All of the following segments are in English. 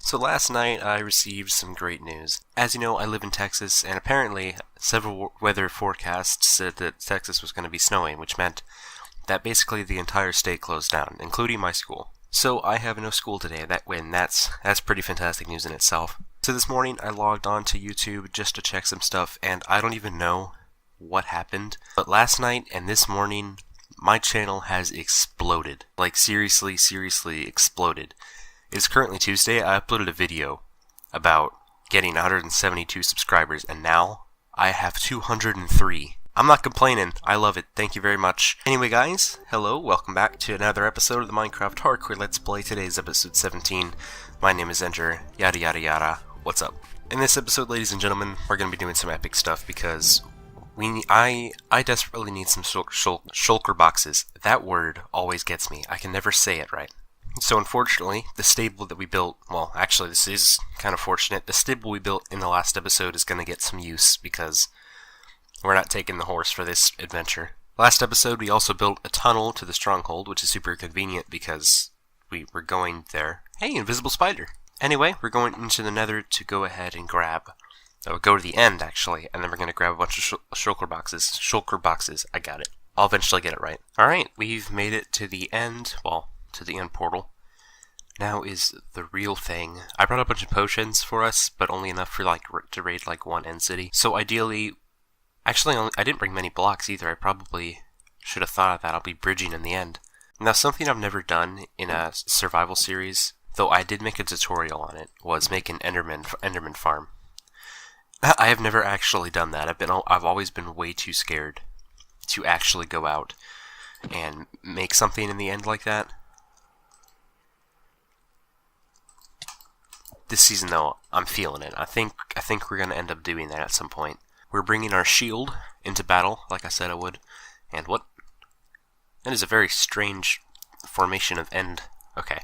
So last night I received some great news. As you know, I live in Texas, and apparently several weather forecasts said that Texas was going to be snowing, which meant that basically the entire state closed down, including my school. So I have no school today. That's pretty fantastic news in itself. So this morning I logged on to YouTube just to check some stuff, and I don't even know what happened. But last night and this morning, my channel has exploded. Like seriously exploded. It's currently Tuesday. I uploaded a video about getting 172 subscribers, and now I have 203. I'm not complaining. I love it. Thank you very much. Anyway, guys, hello. Welcome back to another episode of the Minecraft Hardcore Let's Play. Today's episode 17. My name is Ender. Yada yada yada. What's up? In this episode, ladies and gentlemen, we're going to be doing some epic stuff because I desperately need some shulker boxes. That word always gets me. I can never say it right. So unfortunately, the stable that we built, well, actually this is kind of fortunate, the stable we built in the last episode is going to get some use because we're not taking the horse for this adventure. Last episode we also built a tunnel to the stronghold, which is super convenient because we were going there. Hey, invisible spider! Anyway, we're going into the nether to go ahead and grab, go to the end actually, and then we're going to grab a bunch of shulker boxes, I got it. I'll eventually get it right. Alright, we've made it to the end, well, to the end portal. Now is the real thing. I brought a bunch of potions for us, but only enough for to raid like one end city. So ideally, actually I didn't bring many blocks either. I probably should have thought of that. I'll be bridging in the end. Now something I've never done in a survival series, though I did make a tutorial on it, was make an Enderman farm. I have never actually done that. I've always been way too scared to actually go out and make something in the end like that. This season, though, I'm feeling it. I think we're going to end up doing that at some point. We're bringing our shield into battle, like I said I would. And what? That is a very strange formation of end. Okay.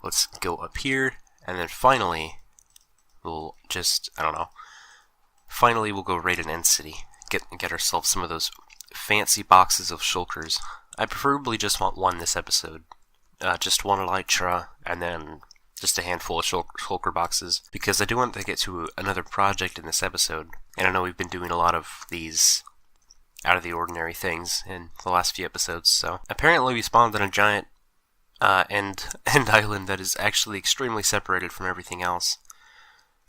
Let's go up here, and then finally, we'll just, I don't know. Finally, we'll go raid an end city. Get ourselves some of those fancy boxes of shulkers. I preferably just want one this episode. Just one elytra, and then just a handful of shulker boxes, because I do want to get to another project in this episode, and I know we've been doing a lot of these out of the ordinary things in the last few episodes, so apparently we spawned on a giant end island that is actually extremely separated from everything else.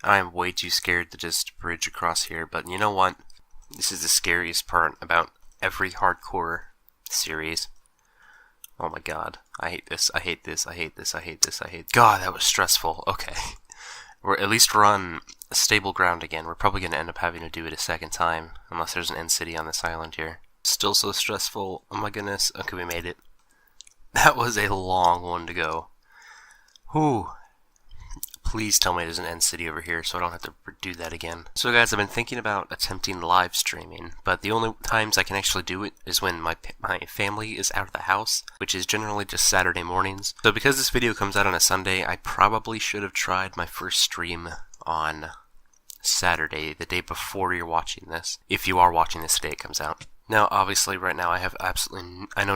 I am way too scared to just bridge across here, but you know what? This is the scariest part about every hardcore series. Oh my god. I hate this. I hate this. I hate this. I hate this. I hate... God, that was stressful. Okay. At least we're on stable ground again. We're probably going to end up having to do it a second time, unless there's an end city on this island here. Still so stressful. Oh my goodness. Okay, we made it. That was a long one to go. Whew. Please tell me there's an end city over here so I don't have to do that again. So guys, I've been thinking about attempting live streaming, but the only times I can actually do it is when my family is out of the house, which is generally just Saturday mornings. So because this video comes out on a Sunday, I probably should have tried my first stream on Saturday, the day before you're watching this, if you are watching this the day it comes out. Now, obviously, right now I know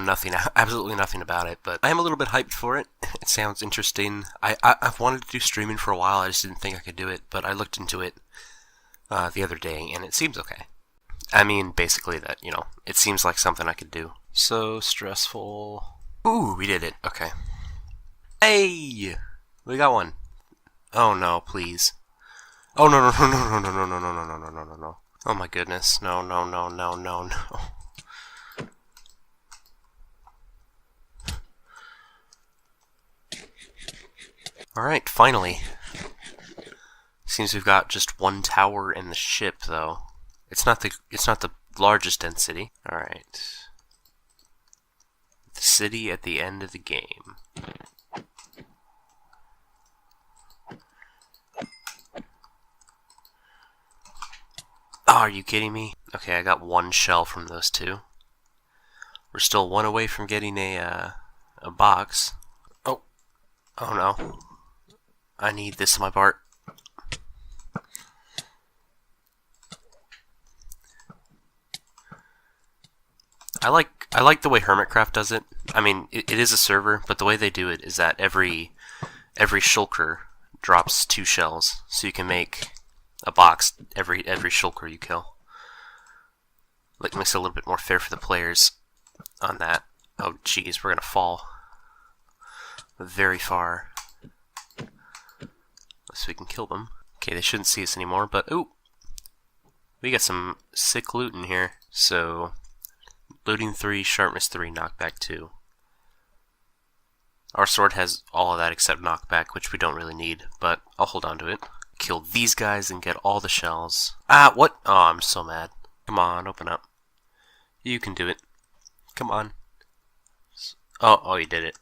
absolutely nothing about it, but I am a little bit hyped for it. It sounds interesting. I've wanted to do streaming for a while, I just didn't think I could do it, but I looked into it the other day, and it seems okay. I mean, basically that, you know, it seems like something I could do. So stressful. Ooh, we did it. Okay. Hey! We got one. Oh no, please. Oh no, no, no, no, no, no, no, no, no, no, no, no, no, no. Oh my goodness, no, no, no, no, no, no. Alright, finally. Seems we've got just one tower in the ship, though. It's not the largest density. Alright. The city at the end of the game. Oh, are you kidding me? Okay, I got one shell from those two. We're still one away from getting a box. Oh no. I need this in my part. I like the way Hermitcraft does it. I mean, it is a server, but the way they do it is that every shulker drops 2 shells, so you can make a box every shulker you kill. Like, makes it a little bit more fair for the players on that. Oh jeez, we're gonna fall very far. So we can kill them. Okay, they shouldn't see us anymore, but ooh! We got some sick loot in here. So, looting 3, sharpness 3, knockback 2. Our sword has all of that except knockback, which we don't really need, but I'll hold on to it. Kill these guys and get all the shells. Ah, what? Oh, I'm so mad. Come on, open up. You can do it. Come on. Oh, you did it.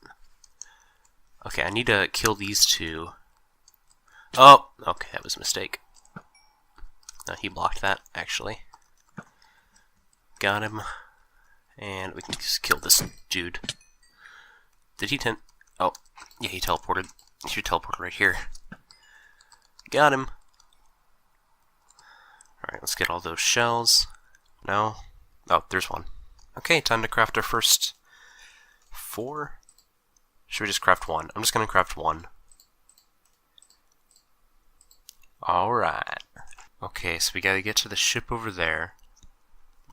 Okay, I need to kill these 2. Oh, okay, that was a mistake. No, he blocked that, actually. Got him. And we can just kill this dude. Did he Oh, yeah, he teleported. He should teleport right here. Got him. Alright, let's get all those shells. No? Oh, there's one. Okay, time to craft our first 4. Should we just craft 1? I'm just going to craft 1. Alright. Okay, so we gotta get to the ship over there.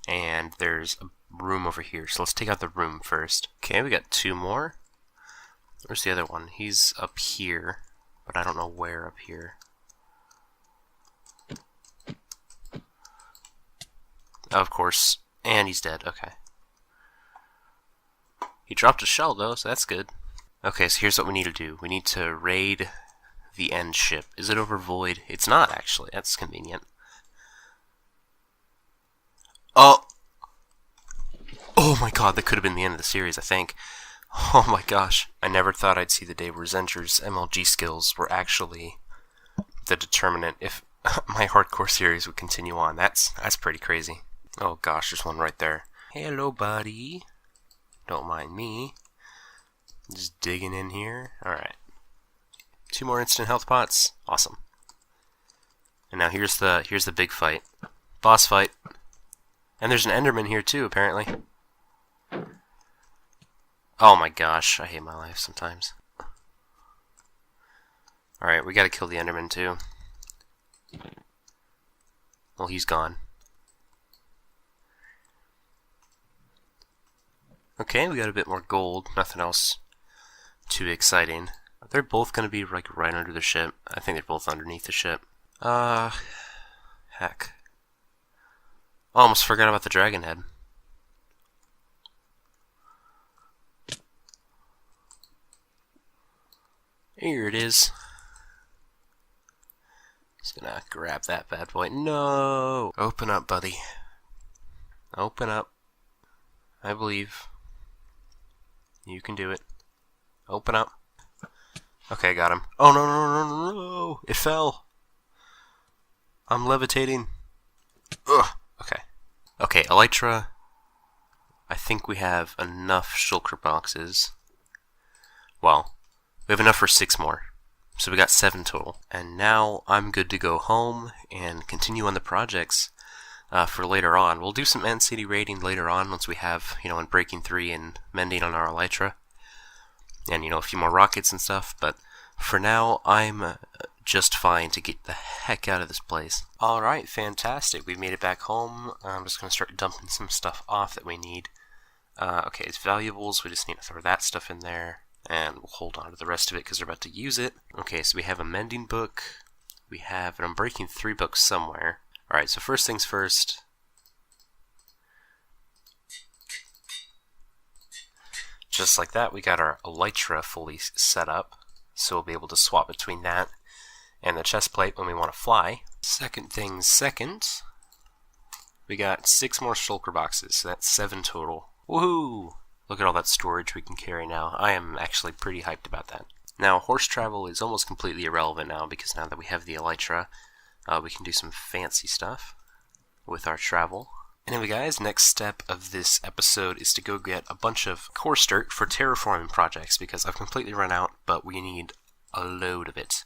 And there's a room over here, so let's take out the room first. Okay, we got 2 more. Where's the other one? He's up here, but I don't know where up here. Of course. And he's dead, okay. He dropped a shell though, so that's good. Okay, so here's what we need to do. We need to raid the end ship. Is it over void? It's not, actually. That's convenient. Oh! Oh my god, that could have been the end of the series, I think. Oh my gosh. I never thought I'd see the day where Zencher's MLG skills were actually the determinant if my hardcore series would continue on. That's pretty crazy. Oh gosh, there's one right there. Hello, buddy. Don't mind me. Just digging in here. Alright. 2 more instant health pots. Awesome. And now here's the big fight. Boss fight. And there's an Enderman here too, apparently. Oh my gosh, I hate my life sometimes. Alright, we gotta kill the Enderman too. Well, he's gone. Okay, we got a bit more gold. Nothing else too exciting. They're both gonna be like right under the ship. I think they're both underneath the ship. Heck. Almost forgot about the dragon head. Here it is. Just gonna grab that bad boy. No! Open up, buddy. Open up. I believe. You can do it. Open up. Okay, got him. Oh, no, no, no, no, no! It fell! I'm levitating. Ugh! Okay. Okay, Elytra. I think we have enough shulker boxes. Well, we have enough for 6 more. So we got 7 total. And now I'm good to go home and continue on the projects for later on. We'll do some End City raiding later on once we have, in Breaking 3 and mending on our Elytra. And, a few more rockets and stuff. But for now, I'm just fine to get the heck out of this place. Alright, fantastic. We've made it back home. I'm just going to start dumping some stuff off that we need. Okay, it's valuables. We just need to throw that stuff in there. And we'll hold on to the rest of it because we're about to use it. Okay, so we have a mending book. We have an Unbreaking 3 book somewhere. Alright, so first things first. Just like that, we got our Elytra fully set up. So we'll be able to swap between that and the chest plate when we want to fly. Second things second. We got 6 more shulker boxes, so that's 7 total. Woohoo! Look at all that storage we can carry now. I am actually pretty hyped about that. Now, horse travel is almost completely irrelevant now because now that we have the Elytra, we can do some fancy stuff with our travel. Anyway, guys, next step of this episode is to go get a bunch of course dirt for terraforming projects because I've completely run out, but we need a load of it.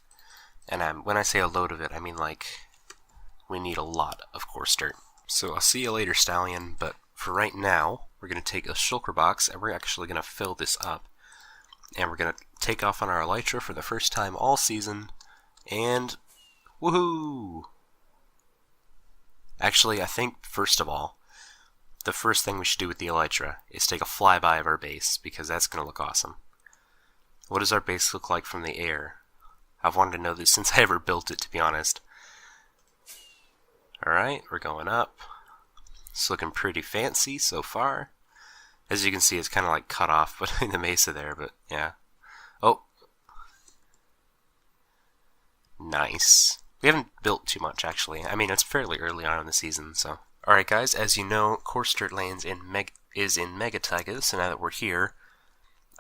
And when I say a load of it, I mean like we need a lot of course dirt. So I'll see you later, Stallion, but for right now, we're going to take a shulker box and we're actually going to fill this up. And we're going to take off on our Elytra for the first time all season And woohoo! Actually, I think, first of all, the first thing we should do with the elytra is take a flyby of our base, because that's going to look awesome. What does our base look like from the air? I've wanted to know this since I ever built it, to be honest. Alright, we're going up. It's looking pretty fancy so far. As you can see, it's kind of like cut off between the mesa there, but yeah. Oh. Nice. We haven't built too much, actually. I mean, it's fairly early on in the season, so. Alright guys, as you know, coarse dirt lands is in Mega Taiga, so now that we're here,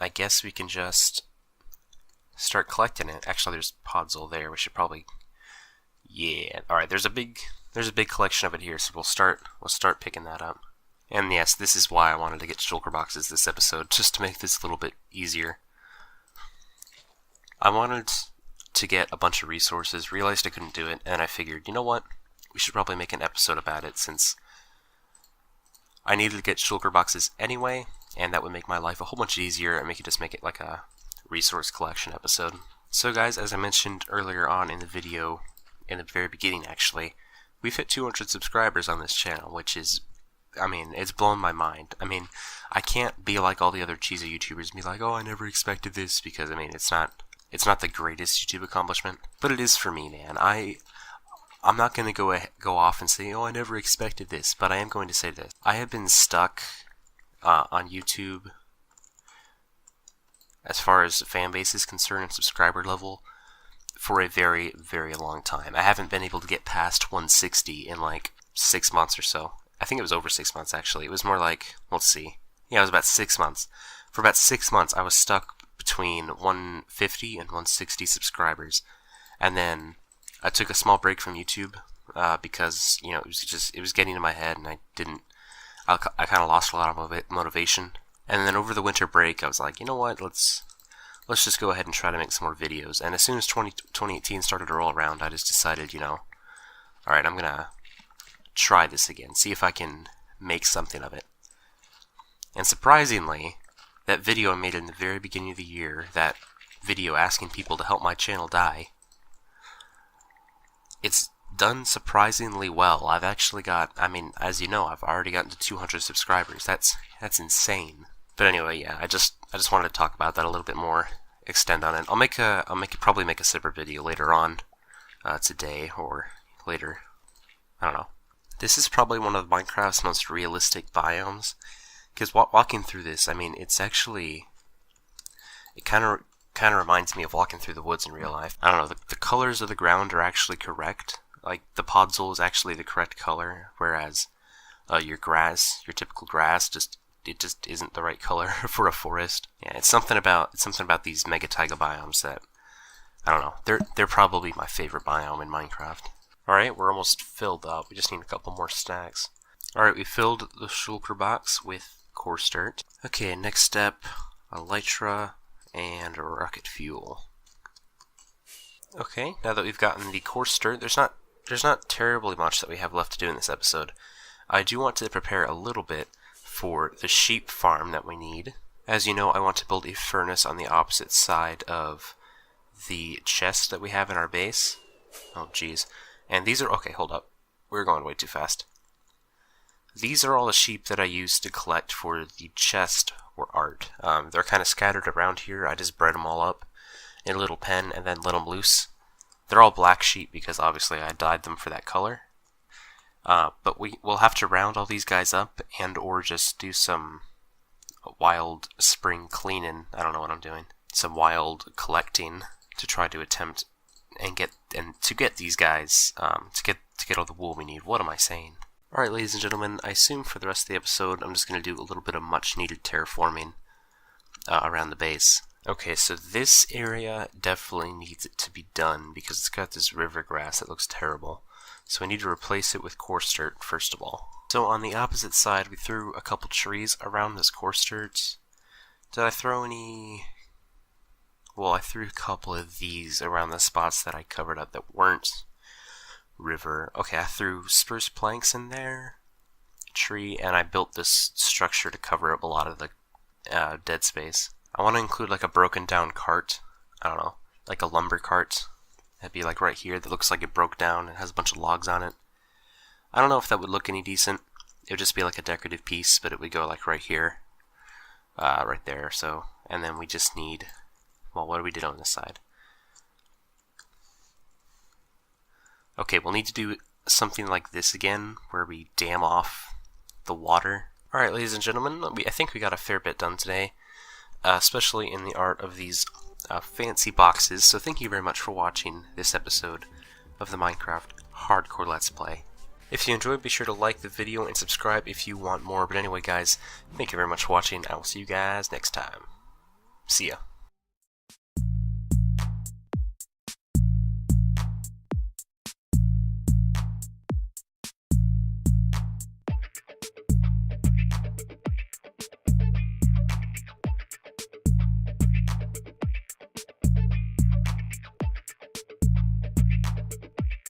I guess we can just start collecting it. Actually, there's Podzol there. We should probably... Yeah. Alright, there's a big collection of it here, so we'll start picking that up. And yes, this is why I wanted to get shulker boxes this episode, just to make this a little bit easier. I wanted to get a bunch of resources, realized I couldn't do it, and I figured, you know what? We should probably make an episode about it, since I needed to get shulker boxes anyway, and that would make my life a whole bunch easier, and just make it like a resource collection episode. So guys, as I mentioned earlier on in the video, in the very beginning actually, we've hit 200 subscribers on this channel, which is, I mean, it's blown my mind. I mean, I can't be like all the other cheesy YouTubers and be like, oh, I never expected this, because, I mean, it's not the greatest YouTube accomplishment, but it is for me, man. I'm not going to go off and say, oh, I never expected this, but I am going to say this. I have been stuck on YouTube, as far as fan base is concerned and subscriber level, for a very, very long time. I haven't been able to get past 160 in like 6 months or so. I think it was over 6 months, actually. It was more like, let's see. Yeah, it was about 6 months. For about 6 months, I was stuck between 150 and 160 subscribers. And then I took a small break from YouTube because, you know, it was getting in my head, and I kind of lost a lot of motivation. And then over the winter break, I was like, you know what, let's just go ahead and try to make some more videos. And as soon as 2018 started to roll around, I just decided, you know, alright, I'm gonna try this again, see if I can make something of it. And surprisingly, that video I made in the very beginning of the year, that video asking people to help my channel die, it's done surprisingly well. I've actually got, I mean, as you know, I've already gotten to 200 subscribers. That's insane. But anyway, yeah, I just wanted to talk about that a little bit more, extend on it. I'll probably make a separate video later on today or later. I don't know. This is probably one of Minecraft's most realistic biomes, because walking through this, I mean, it's actually, it kind of reminds me of walking through the woods in real life. I don't know, the colors of the ground are actually correct. Like, the Podzol is actually the correct color, whereas your typical grass, it just isn't the right color for a forest. Yeah, it's something about these Mega Taiga biomes that, I don't know, they're probably my favorite biome in Minecraft. Alright, we're almost filled up. We just need a couple more stacks. Alright, we filled the shulker box with coarse dirt. Okay, next step, elytra and rocket fuel. Okay, now that we've gotten the coarse dirt, there's not terribly much that we have left to do in this episode. I do want to prepare a little bit for the sheep farm that we need. As you know, I want to build a furnace on the opposite side of the chest that we have in our base. Oh, jeez. And these are... Okay, hold up. We're going way too fast. These are all the sheep that I used to collect for the chest or art. They're kind of scattered around here. I just bred them all up in a little pen and then let them loose. They're all black sheep because obviously I dyed them for that color. But we'll have to round all these guys up and or just do some wild spring cleaning. I don't know what I'm doing. Some wild collecting to try to attempt and get these guys to get all the wool we need. What am I saying? Alright, ladies and gentlemen, I assume for the rest of the episode I'm just going to do a little bit of much needed terraforming around the base. Okay, so this area definitely needs it to be done because it's got this river grass that looks terrible. So I need to replace it with coarse dirt first of all. So on the opposite side we threw a couple trees around this coarse dirt. Did I throw any... Well, I threw a couple of these around the spots that I covered up that weren't river. Okay, I threw spruce planks in there, tree, and I built this structure to cover up a lot of the dead space. I want to include like a broken down cart, I don't know, like a lumber cart, That'd be like right here. That looks like it broke down and has a bunch of logs on it. I don't know if that would look any decent. It would just be like a decorative piece, but it would go like right here, right there. So, and then we just need, well, what do we do on this side? Okay, we'll need to do something like this again, where we dam off the water. Alright, ladies and gentlemen, I think we got a fair bit done today, especially in the art of these fancy boxes. So thank you very much for watching this episode of the Minecraft Hardcore Let's Play. If you enjoyed, be sure to like the video and subscribe if you want more. But anyway, guys, thank you very much for watching. I will see you guys next time. See ya.